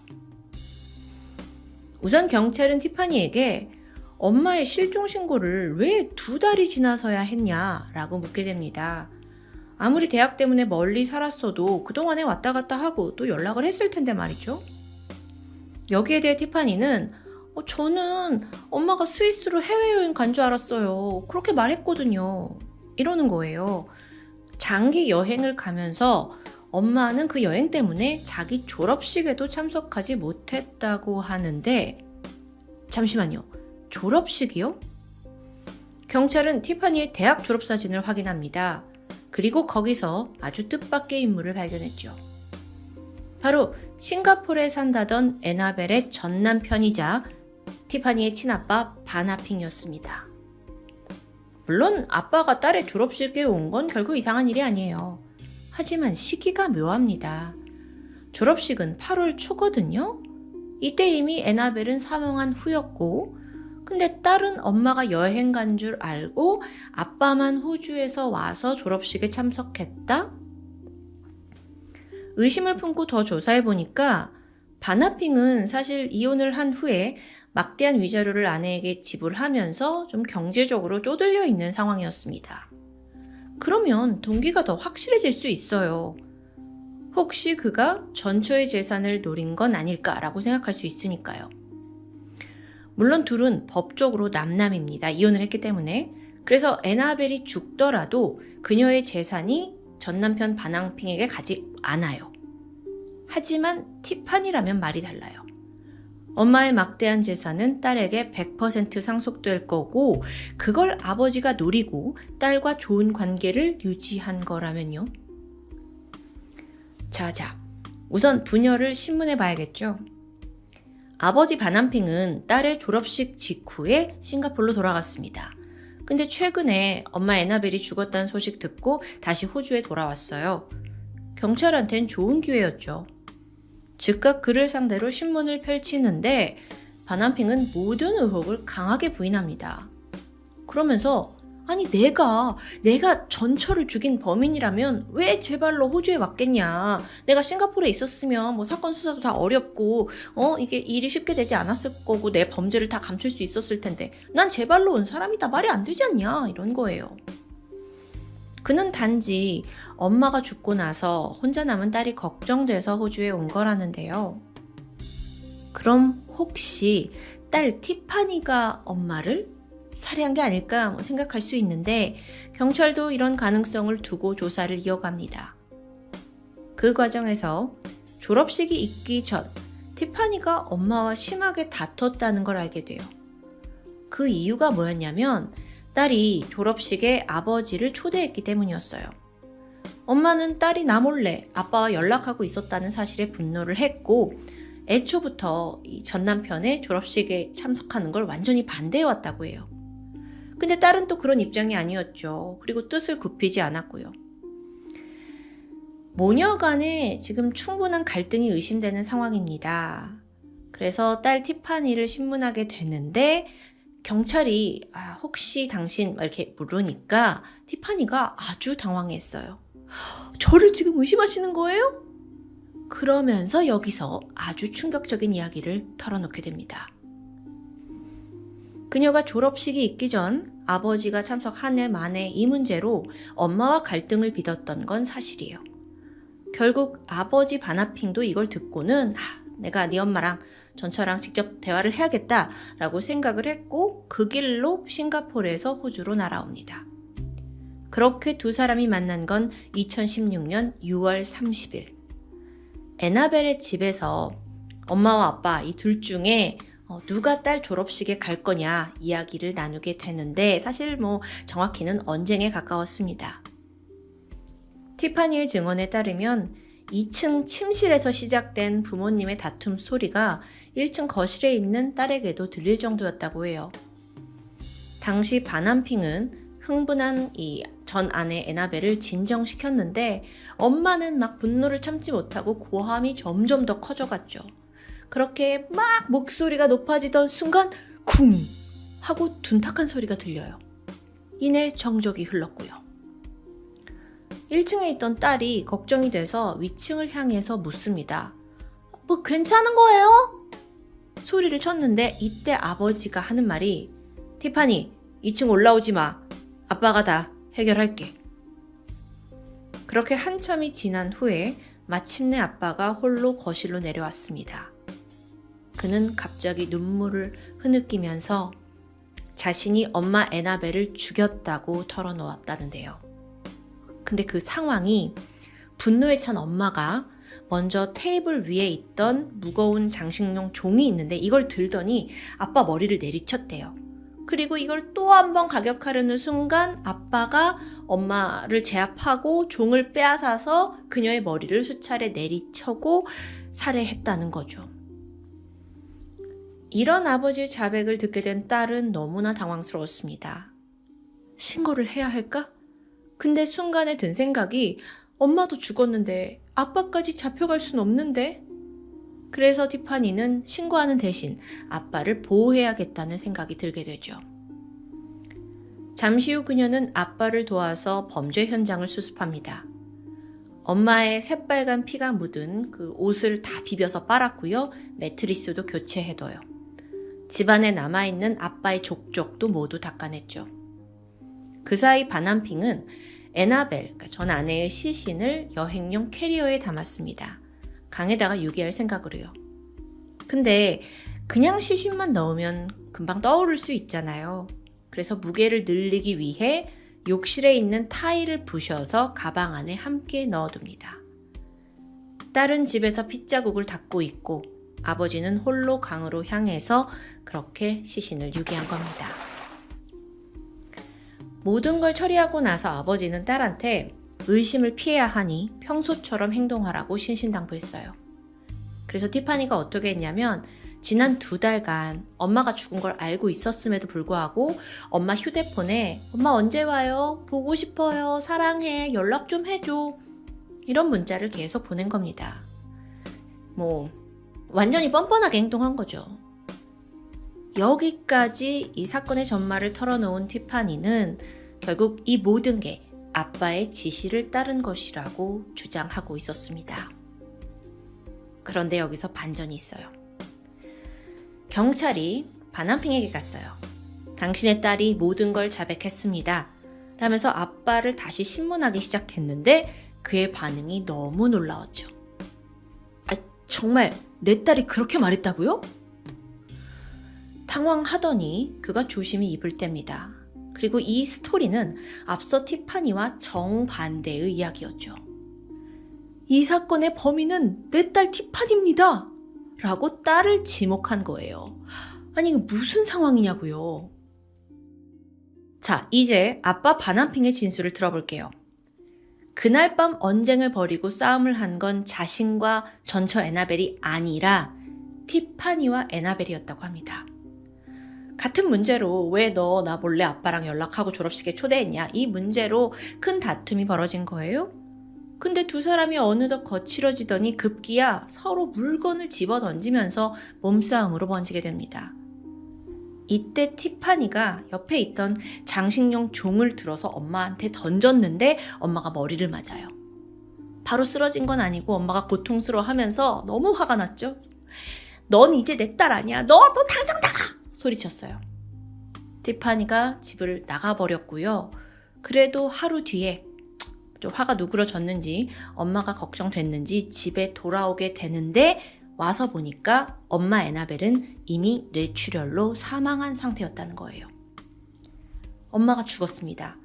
우선 경찰은 티파니에게 엄마의 실종 신고를 왜 2달이 지나서야 했냐라고 묻게 됩니다. 아무리 대학 때문에 멀리 살았어도 그동안에 왔다 갔다 하고 또 연락을 했을 텐데 말이죠. 여기에 대해 티파니는 저는 엄마가 스위스로 해외여행 간 줄 알았어요. 그렇게 말했거든요. 이러는 거예요. 장기 여행을 가면서 엄마는 그 여행 때문에 자기 졸업식에도 참석하지 못했다고 하는데 잠시만요. 졸업식이요? 경찰은 티파니의 대학 졸업사진을 확인합니다. 그리고 거기서 아주 뜻밖의 인물을 발견했죠. 바로 싱가포르에 산다던 애나벨의 전 남편이자 티파니의 친아빠 바나핑이었습니다. 물론 아빠가 딸의 졸업식에 온 건 결코 이상한 일이 아니에요. 하지만 시기가 묘합니다. 졸업식은 8월 초거든요. 이때 이미 애나벨은 사망한 후였고 근데 딸은 엄마가 여행 간 줄 알고 아빠만 호주에서 와서 졸업식에 참석했다? 의심을 품고 더 조사해보니까 바나핑은 사실 이혼을 한 후에 막대한 위자료를 아내에게 지불하면서 좀 경제적으로 쪼들려 있는 상황이었습니다. 그러면 동기가 더 확실해질 수 있어요. 혹시 그가 전처의 재산을 노린 건 아닐까라고 생각할 수 있으니까요. 물론 둘은 법적으로 남남입니다. 이혼을 했기 때문에. 그래서 애나벨이 죽더라도 그녀의 재산이 전 남편 바나핑에게 가지 않아요. 하지만 티파니라면 말이 달라요. 엄마의 막대한 재산은 딸에게 100% 상속될 거고 그걸 아버지가 노리고 딸과 좋은 관계를 유지한 거라면요. 자, 우선 부녀를 신문해 봐야겠죠. 아버지 바나핑은 딸의 졸업식 직후에 싱가포르로 돌아갔습니다. 근데 최근에 엄마 애나벨이 죽었다는 소식 듣고 다시 호주에 돌아왔어요. 경찰한텐 좋은 기회였죠. 즉각 그를 상대로 신문을 펼치는데 반한핑은 모든 의혹을 강하게 부인합니다. 그러면서 아니 내가 전처를 죽인 범인이라면 왜 제 발로 호주에 왔겠냐. 내가 싱가포르에 있었으면 사건 수사도 다 어렵고 이게 일이 쉽게 되지 않았을 거고 내 범죄를 다 감출 수 있었을 텐데 난 제 발로 온 사람이다. 말이 안 되지 않냐. 이런 거예요. 그는 단지 엄마가 죽고 나서 혼자 남은 딸이 걱정돼서 호주에 온 거라는데요. 그럼 혹시 딸 티파니가 엄마를 살해한 게 아닐까 생각할 수 있는데 경찰도 이런 가능성을 두고 조사를 이어갑니다. 그 과정에서 졸업식이 있기 전 티파니가 엄마와 심하게 다퉜다는 걸 알게 돼요. 그 이유가 뭐였냐면 딸이 졸업식에 아버지를 초대했기 때문이었어요. 엄마는 딸이 나 몰래 아빠와 연락하고 있었다는 사실에 분노를 했고 애초부터 이 전 남편의 졸업식에 참석하는 걸 완전히 반대해왔다고 해요. 근데 딸은 또 그런 입장이 아니었죠. 그리고 뜻을 굽히지 않았고요. 모녀 간에 지금 충분한 갈등이 의심되는 상황입니다. 그래서 딸 티파니를 신문하게 되는데 경찰이 혹시 당신 이렇게 물으니까 티파니가 아주 당황했어요. 저를 지금 의심하시는 거예요? 그러면서 여기서 아주 충격적인 이야기를 털어놓게 됩니다. 그녀가 졸업식이 있기 전 아버지가 참석 한 해 만에 이 문제로 엄마와 갈등을 빚었던 건 사실이에요. 결국 아버지 반하핑도 이걸 듣고는 내가 네 엄마랑 전처랑 직접 대화를 해야겠다라고 생각을 했고 그 길로 싱가포르에서 호주로 날아옵니다. 그렇게 두 사람이 만난 건 2016년 6월 30일. 애나벨의 집에서 엄마와 아빠 이 둘 중에 누가 딸 졸업식에 갈 거냐 이야기를 나누게 되는데 사실 정확히는 언쟁에 가까웠습니다. 티파니의 증언에 따르면 2층 침실에서 시작된 부모님의 다툼 소리가 1층 거실에 있는 딸에게도 들릴 정도였다고 해요. 당시 반한핑은 흥분한 이 전 아내 애나벨을 진정시켰는데 엄마는 막 분노를 참지 못하고 고함이 점점 더 커져갔죠. 그렇게 막 목소리가 높아지던 순간 쿵 하고 둔탁한 소리가 들려요. 이내 정적이 흘렀고요. 1층에 있던 딸이 걱정이 돼서 위층을 향해서 묻습니다. 괜찮은 거예요? 소리를 쳤는데 이때 아버지가 하는 말이 티파니 2층 올라오지 마. 아빠가 다 해결할게. 그렇게 한참이 지난 후에 마침내 아빠가 홀로 거실로 내려왔습니다. 그는 갑자기 눈물을 흐느끼면서 자신이 엄마 애나벨을 죽였다고 털어놓았다는데요. 근데 그 상황이 분노에 찬 엄마가 먼저 테이블 위에 있던 무거운 장식용 종이 있는데 이걸 들더니 아빠 머리를 내리쳤대요. 그리고 이걸 또 한 번 가격하려는 순간 아빠가 엄마를 제압하고 종을 빼앗아서 그녀의 머리를 수차례 내리쳐고 살해했다는 거죠. 이런 아버지의 자백을 듣게 된 딸은 너무나 당황스러웠습니다. 신고를 해야 할까? 근데 순간에 든 생각이 엄마도 죽었는데 아빠까지 잡혀갈 순 없는데? 그래서 티파니는 신고하는 대신 아빠를 보호해야겠다는 생각이 들게 되죠. 잠시 후 그녀는 아빠를 도와서 범죄 현장을 수습합니다. 엄마의 새빨간 피가 묻은 그 옷을 다 비벼서 빨았고요. 매트리스도 교체해둬요. 집안에 남아있는 아빠의 족적도 모두 닦아냈죠. 그 사이 반한핑은 애나벨, 그러니까 전 아내의 시신을 여행용 캐리어에 담았습니다. 강에다가 유기할 생각으로 해요. 근데 그냥 시신만 넣으면 금방 떠오를 수 있잖아요. 그래서 무게를 늘리기 위해 욕실에 있는 타일을 부셔서 가방 안에 함께 넣어둡니다. 딸은 집에서 핏자국을 닦고 있고 아버지는 홀로 강으로 향해서 그렇게 시신을 유기한 겁니다. 모든 걸 처리하고 나서 아버지는 딸한테 의심을 피해야 하니 평소처럼 행동하라고 신신당부했어요. 그래서 티파니가 어떻게 했냐면 지난 2달간 엄마가 죽은 걸 알고 있었음에도 불구하고 엄마 휴대폰에 엄마 언제 와요? 보고 싶어요. 사랑해. 연락 좀 해줘. 이런 문자를 계속 보낸 겁니다. 완전히 뻔뻔하게 행동한 거죠. 여기까지 이 사건의 전말을 털어놓은 티파니는 결국 이 모든 게 아빠의 지시를 따른 것이라고 주장하고 있었습니다. 그런데 여기서 반전이 있어요. 경찰이 바남핑에게 갔어요. 당신의 딸이 모든 걸 자백했습니다. 라면서 아빠를 다시 신문하기 시작했는데 그의 반응이 너무 놀라웠죠. 정말 내 딸이 그렇게 말했다고요? 당황하더니 그가 조심히 입을 뗍니다. 그리고 이 스토리는 앞서 티파니와 정반대의 이야기였죠. 이 사건의 범인은 내 딸 티파니입니다. 라고 딸을 지목한 거예요. 아니 이거 무슨 상황이냐고요. 자, 이제 아빠 바남핑의 진술을 들어볼게요. 그날 밤 언쟁을 벌이고 싸움을 한 건 자신과 전처 애나벨이 아니라 티파니와 애나벨이었다고 합니다. 같은 문제로 왜 너 나 몰래 아빠랑 연락하고 졸업식에 초대했냐, 이 문제로 큰 다툼이 벌어진 거예요. 근데 두 사람이 어느덧 거칠어지더니 급기야 서로 물건을 집어 던지면서 몸싸움으로 번지게 됩니다. 이때 티파니가 옆에 있던 장식용 종을 들어서 엄마한테 던졌는데 엄마가 머리를 맞아요. 바로 쓰러진 건 아니고 엄마가 고통스러워하면서 너무 화가 났죠. 넌 이제 내 딸 아니야. 너 당장 나가! 소리쳤어요. 티파니가 집을 나가버렸고요. 그래도 하루 뒤에 좀 화가 누그러졌는지 엄마가 걱정됐는지 집에 돌아오게 되는데 와서 보니까 엄마 애나벨은 이미 뇌출혈로 사망한 상태였다는 거예요. 엄마가 죽었습니다.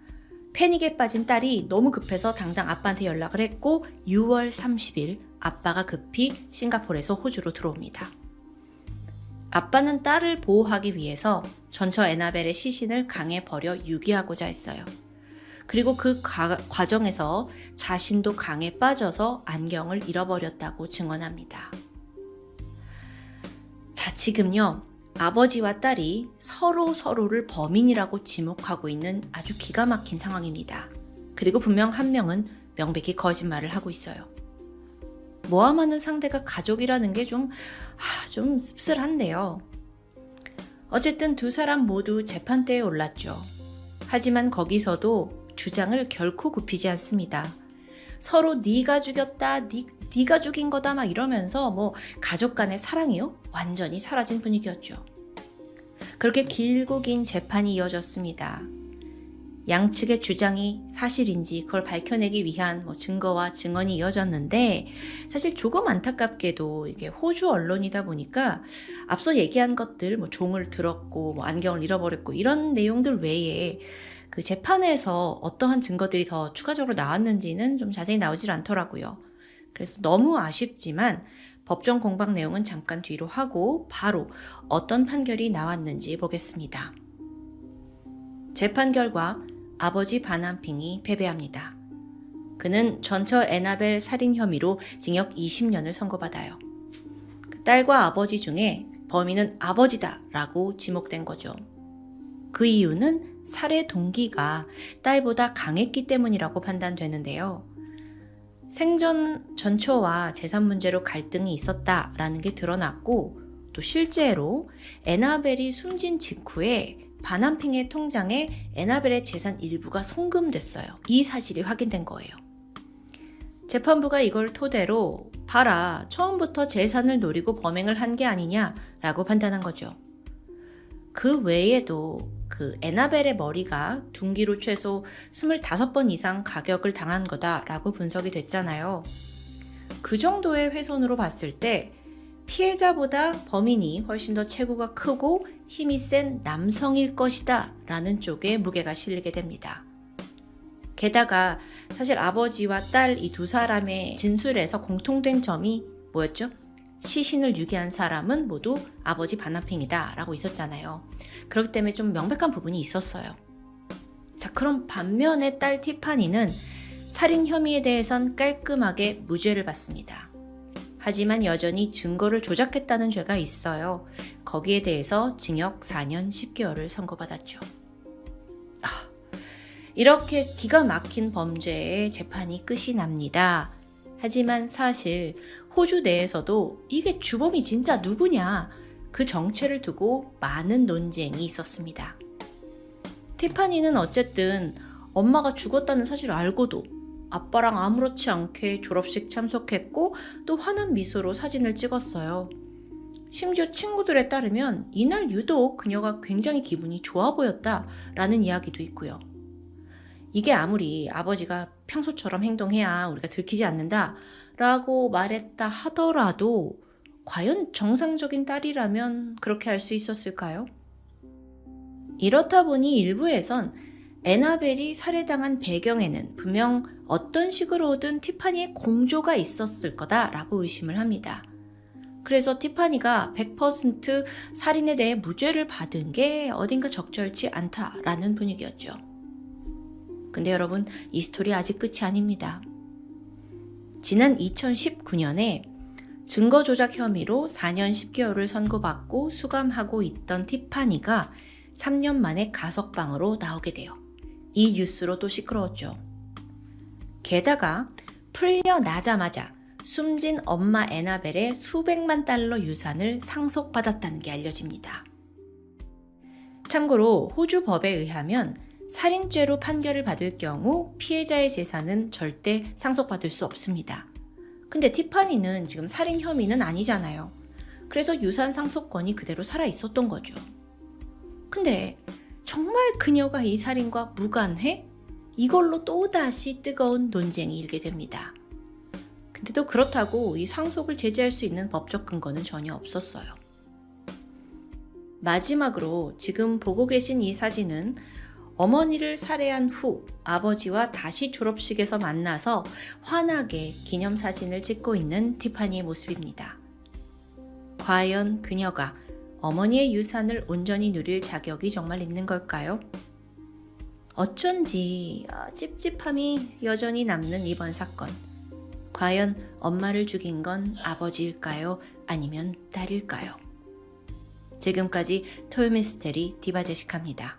패닉에 빠진 딸이 너무 급해서 당장 아빠한테 연락을 했고 6월 30일 아빠가 급히 싱가포르에서 호주로 들어옵니다. 아빠는 딸을 보호하기 위해서 전처 애나벨의 시신을 강에 버려 유기하고자 했어요. 그리고 그 과정에서 자신도 강에 빠져서 안경을 잃어버렸다고 증언합니다. 자, 지금요. 아버지와 딸이 서로를 범인이라고 지목하고 있는 아주 기가 막힌 상황입니다. 그리고 분명 한 명은 명백히 거짓말을 하고 있어요. 모함하는 상대가 가족이라는 게 좀 씁쓸한데요. 어쨌든 두 사람 모두 재판대에 올랐죠. 하지만 거기서도 주장을 결코 굽히지 않습니다. 서로 네가 죽였다, 네가 죽인 거다 막 이러면서 뭐 가족 간의 사랑이요? 완전히 사라진 분위기였죠. 그렇게 길고 긴 재판이 이어졌습니다. 양측의 주장이 사실인지 그걸 밝혀내기 위한 증거와 증언이 이어졌는데 사실 조금 안타깝게도 이게 호주 언론이다 보니까 앞서 얘기한 것들 종을 들었고 안경을 잃어버렸고 이런 내용들 외에 그 재판에서 어떠한 증거들이 더 추가적으로 나왔는지는 좀 자세히 나오질 않더라고요. 그래서 너무 아쉽지만 법정 공방 내용은 잠깐 뒤로 하고 바로 어떤 판결이 나왔는지 보겠습니다. 재판 결과 아버지 바남핑이 패배합니다. 그는 전처 애나벨 살인 혐의로 징역 20년을 선고받아요. 딸과 아버지 중에 범인은 아버지다 라고 지목된 거죠. 그 이유는 살해 동기가 딸보다 강했기 때문이라고 판단되는데요. 생전 전처와 재산 문제로 갈등이 있었다라는 게 드러났고 또 실제로 애나벨이 숨진 직후에 바남핑의 통장에 애나벨의 재산 일부가 송금됐어요. 이 사실이 확인된 거예요. 재판부가 이걸 토대로 봐라, 처음부터 재산을 노리고 범행을 한 게 아니냐라고 판단한 거죠. 그 외에도 그 애나벨의 머리가 둔기로 최소 25번 이상 가격을 당한 거다라고 분석이 됐잖아요. 그 정도의 훼손으로 봤을 때 피해자보다 범인이 훨씬 더 체구가 크고 힘이 센 남성일 것이다 라는 쪽에 무게가 실리게 됩니다. 게다가 사실 아버지와 딸 이 두 사람의 진술에서 공통된 점이 뭐였죠? 시신을 유기한 사람은 모두 아버지 바남핑이다 라고 있었잖아요. 그렇기 때문에 좀 명백한 부분이 있었어요. 자, 그럼 반면에 딸 티파니는 살인 혐의에 대해선 깔끔하게 무죄를 받습니다. 하지만 여전히 증거를 조작했다는 죄가 있어요. 거기에 대해서 징역 4년 10개월을 선고받았죠. 이렇게 기가 막힌 범죄의 재판이 끝이 납니다. 하지만 사실 호주 내에서도 이게 주범이 진짜 누구냐, 그 정체를 두고 많은 논쟁이 있었습니다. 티파니는 어쨌든 엄마가 죽었다는 사실을 알고도 아빠랑 아무렇지 않게 졸업식 참석했고 또 환한 미소로 사진을 찍었어요. 심지어 친구들에 따르면 이날 유독 그녀가 굉장히 기분이 좋아 보였다라는 이야기도 있고요. 이게 아무리 아버지가 평소처럼 행동해야 우리가 들키지 않는다라고 말했다 하더라도 과연 정상적인 딸이라면 그렇게 할 수 있었을까요? 이렇다 보니 일부에선 애나벨이 살해당한 배경에는 분명 어떤 식으로든 티파니의 공조가 있었을 거다라고 의심을 합니다. 그래서 티파니가 100% 살인에 대해 무죄를 받은 게 어딘가 적절치 않다라는 분위기였죠. 근데 여러분, 이 스토리 아직 끝이 아닙니다. 지난 2019년에 증거 조작 혐의로 4년 10개월을 선고받고 수감하고 있던 티파니가 3년 만에 가석방으로 나오게 돼요. 이 뉴스로 또 시끄러웠죠. 게다가 풀려나자마자 숨진 엄마 애나벨의 수백만 달러 유산을 상속받았다는 게 알려집니다. 참고로 호주 법에 의하면 살인죄로 판결을 받을 경우 피해자의 재산은 절대 상속받을 수 없습니다. 근데 티파니는 지금 살인 혐의는 아니잖아요. 그래서 유산 상속권이 그대로 살아 있었던 거죠. 근데 정말 그녀가 이 살인과 무관해? 이걸로 또다시 뜨거운 논쟁이 일게 됩니다. 근데 또 그렇다고 이 상속을 제지할 수 있는 법적 근거는 전혀 없었어요. 마지막으로 지금 보고 계신 이 사진은 어머니를 살해한 후 아버지와 다시 졸업식에서 만나서 환하게 기념사진을 찍고 있는 티파니의 모습입니다. 과연 그녀가 어머니의 유산을 온전히 누릴 자격이 정말 있는 걸까요? 어쩐지 찝찝함이 여전히 남는 이번 사건. 과연 엄마를 죽인 건 아버지일까요? 아니면 딸일까요? 지금까지 토요미스테리 디바제시카입니다.